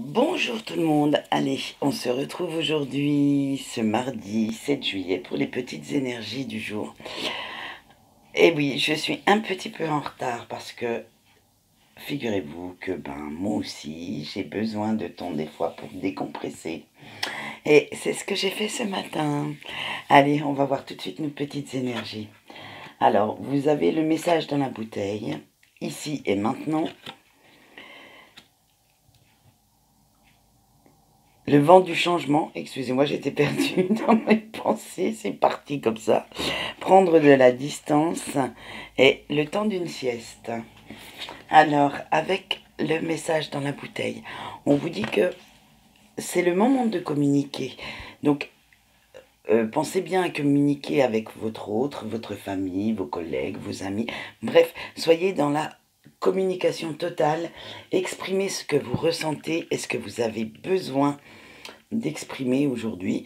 Bonjour tout le monde, allez, on se retrouve aujourd'hui, ce mardi 7 juillet, pour les petites énergies du jour. Et oui, je suis un petit peu en retard parce que, figurez-vous que moi aussi, j'ai besoin de temps des fois pour décompresser. Et c'est ce que j'ai fait ce matin. Allez, on va voir tout de suite nos petites énergies. Alors, vous avez le message dans la bouteille, ici et maintenant. Le vent du changement, excusez-moi, j'étais perdue dans mes pensées, c'est parti comme ça. Prendre de la distance et le temps d'une sieste. Alors, avec le message dans la bouteille, on vous dit que c'est le moment de communiquer. Donc, pensez bien à communiquer avec votre famille, vos collègues, vos amis. Bref, soyez dans la communication totale. Exprimez ce que vous ressentez et ce que vous avez besoin d'exprimer aujourd'hui,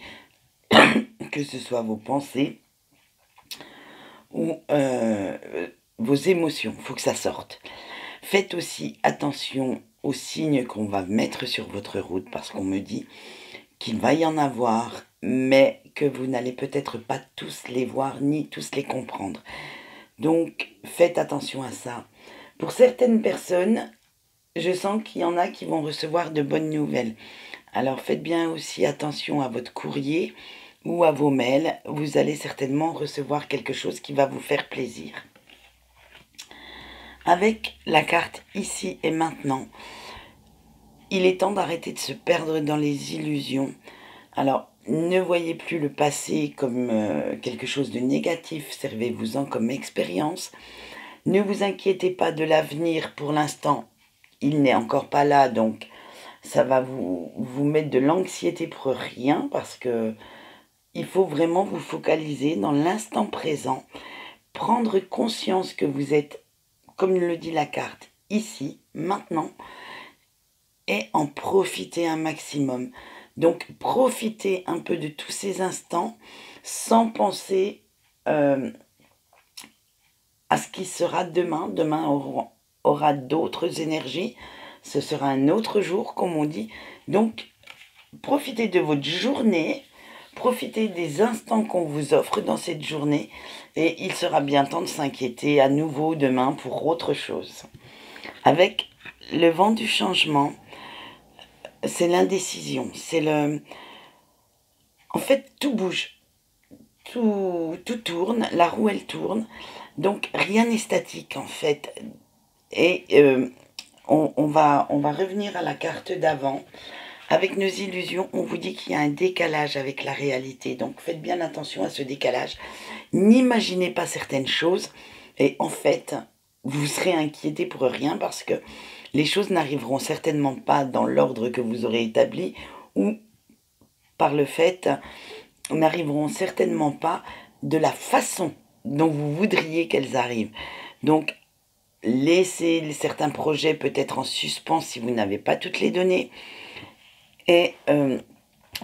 que ce soit vos pensées ou vos émotions, il faut que ça sorte. Faites aussi attention aux signes qu'on va mettre sur votre route, parce qu'on me dit qu'il va y en avoir, mais que vous n'allez peut-être pas tous les voir ni tous les comprendre. Donc faites attention à ça. Pour certaines personnes, je sens qu'il y en a qui vont recevoir de bonnes nouvelles. Alors faites bien aussi attention à votre courrier ou à vos mails. Vous allez certainement recevoir quelque chose qui va vous faire plaisir. Avec la carte ici et maintenant, il est temps d'arrêter de se perdre dans les illusions. Alors, ne voyez plus le passé comme quelque chose de négatif, servez-vous-en comme expérience. Ne vous inquiétez pas de l'avenir pour l'instant, il n'est encore pas là, donc ça va vous mettre de l'anxiété pour rien, parce que il faut vraiment vous focaliser dans l'instant présent, prendre conscience que vous êtes, comme le dit la carte, ici, maintenant, et en profiter un maximum. Donc profitez un peu de tous ces instants sans penser à ce qui sera demain. Demain aura d'autres énergies, ce sera un autre jour comme on dit. Donc profitez de votre journée, profitez des instants qu'on vous offre dans cette journée, et il sera bien temps de s'inquiéter à nouveau demain pour autre chose. Avec le vent du changement, c'est l'indécision, c'est le... En fait, tout bouge, tout tourne, la roue elle tourne, donc rien n'est statique en fait. Et on va revenir à la carte d'avant. Avec nos illusions, on vous dit qu'il y a un décalage avec la réalité, donc faites bien attention à ce décalage. N'imaginez pas certaines choses, et en fait, vous serez inquiété pour rien, parce que les choses n'arriveront certainement pas dans l'ordre que vous aurez établi, ou par le fait, n'arriveront certainement pas de la façon dont vous voudriez qu'elles arrivent. Donc, laissez certains projets peut-être en suspens si vous n'avez pas toutes les données. Et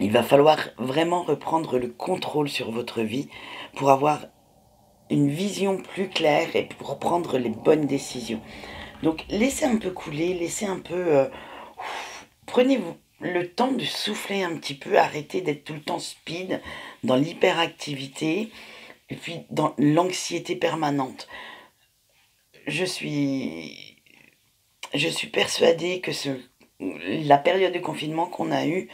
il va falloir vraiment reprendre le contrôle sur votre vie pour avoir une vision plus claire et pour prendre les bonnes décisions. Donc laissez un peu couler, laissez un peu... prenez-vous le temps de souffler un petit peu, arrêtez d'être tout le temps speed, dans l'hyperactivité et puis dans l'anxiété permanente. Je suis persuadée que la période de confinement qu'on a eue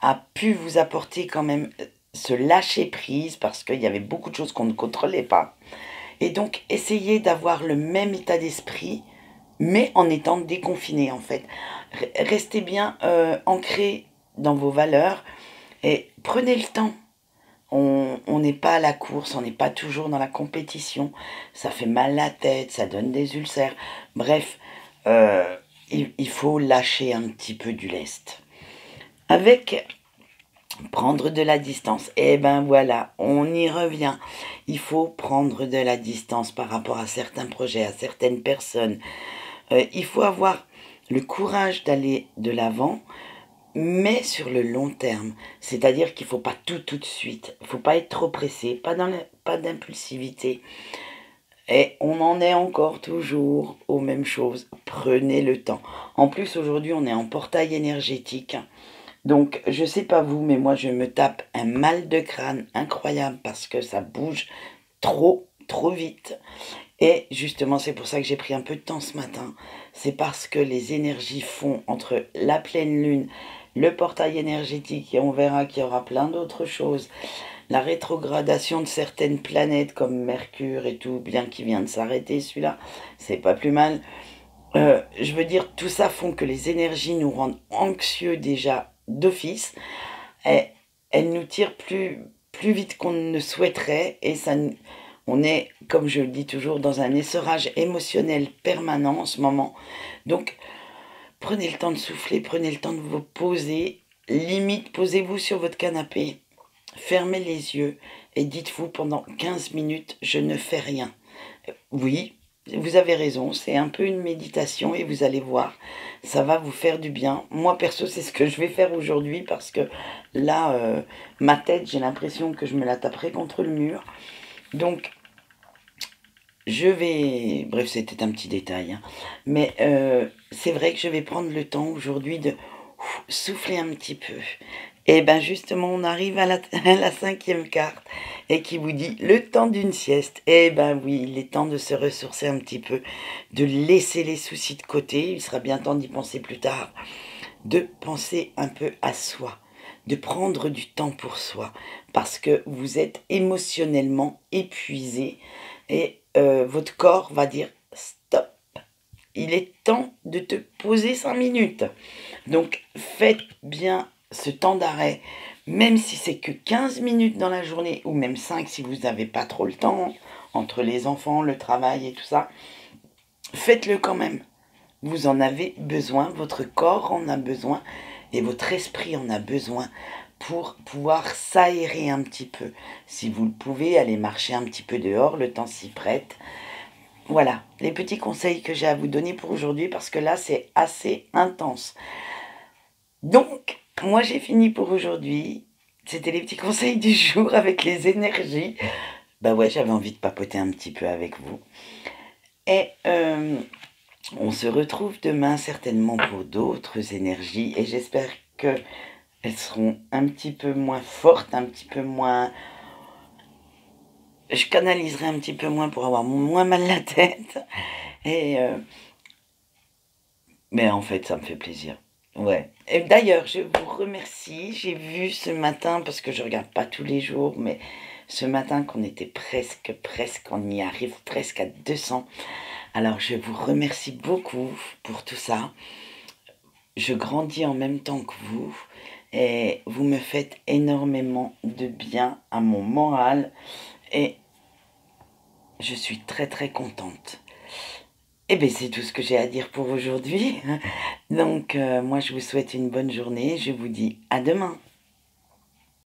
a pu vous apporter quand même ce lâcher prise, parce qu'il y avait beaucoup de choses qu'on ne contrôlait pas. Et donc, essayez d'avoir le même état d'esprit, mais en étant déconfiné en fait. Restez bien ancré dans vos valeurs et prenez le temps. On n'est pas à la course, on n'est pas toujours dans la compétition. Ça fait mal à la tête, ça donne des ulcères. Bref, il faut lâcher un petit peu du lest. Avec prendre de la distance, et ben voilà, on y revient. Il faut prendre de la distance par rapport à certains projets, à certaines personnes. Il faut avoir le courage d'aller de l'avant, mais sur le long terme. C'est-à-dire qu'il ne faut pas tout de suite. Il ne faut pas être trop pressé, pas d'impulsivité. Et on en est encore toujours aux mêmes choses. Prenez le temps. En plus, aujourd'hui, on est en portail énergétique. Donc, je sais pas vous, mais moi, je me tape un mal de crâne incroyable parce que ça bouge trop vite. Et justement, c'est pour ça que j'ai pris un peu de temps ce matin. C'est parce que les énergies font entre la pleine lune, le portail énergétique, et on verra qu'il y aura plein d'autres choses. La rétrogradation de certaines planètes comme Mercure et tout, bien qu'il vient de s'arrêter celui-là, c'est pas plus mal. Je veux dire, tout ça font que les énergies nous rendent anxieux déjà d'office. Et elles nous tirent plus vite qu'on ne souhaiterait. Et ça, on est, comme je le dis toujours, dans un essorage émotionnel permanent en ce moment. Donc, prenez le temps de souffler, prenez le temps de vous poser. Limite, posez-vous sur votre canapé, fermez les yeux et dites-vous pendant 15 minutes, je ne fais rien. Oui, vous avez raison, c'est un peu une méditation et vous allez voir, ça va vous faire du bien. Moi, perso, c'est ce que je vais faire aujourd'hui parce que là, ma tête, j'ai l'impression que je me la taperai contre le mur. Donc, je vais... Bref, c'était un petit détail, hein. Mais c'est vrai que je vais prendre le temps aujourd'hui de souffler un petit peu. Et bien justement, on arrive à à la cinquième carte et qui vous dit le temps d'une sieste. Et ben oui, il est temps de se ressourcer un petit peu, de laisser les soucis de côté. Il sera bien temps d'y penser plus tard. De penser un peu à soi, de prendre du temps pour soi, parce que vous êtes émotionnellement épuisé et votre corps va dire stop. Il est temps de te poser 5 minutes. Donc faites bien ce temps d'arrêt, même si c'est que 15 minutes dans la journée, ou même 5 si vous n'avez pas trop le temps, entre les enfants, le travail et tout ça, faites-le quand même. Vous en avez besoin, votre corps en a besoin, et votre esprit en a besoin pour pouvoir s'aérer un petit peu. Si vous le pouvez, aller marcher un petit peu dehors, le temps s'y prête. Voilà, les petits conseils que j'ai à vous donner pour aujourd'hui, parce que là, c'est assez intense. Donc, moi j'ai fini pour aujourd'hui. C'était les petits conseils du jour avec les énergies. Bah ouais, j'avais envie de papoter un petit peu avec vous. Et on se retrouve demain certainement pour d'autres énergies. Et j'espère qu'elles seront un petit peu moins fortes, un petit peu moins... Je canaliserai un petit peu moins pour avoir moins mal la tête. Et mais en fait, ça me fait plaisir. Ouais. Et d'ailleurs, je vous remercie. J'ai vu ce matin, parce que je regarde pas tous les jours, mais ce matin qu'on était presque, on y arrive presque à 200. Alors, je vous remercie beaucoup pour tout ça. Je grandis en même temps que vous et vous me faites énormément de bien à mon moral et je suis très contente. Eh bien, c'est tout ce que j'ai à dire pour aujourd'hui. Donc, moi, je vous souhaite une bonne journée. Je vous dis à demain.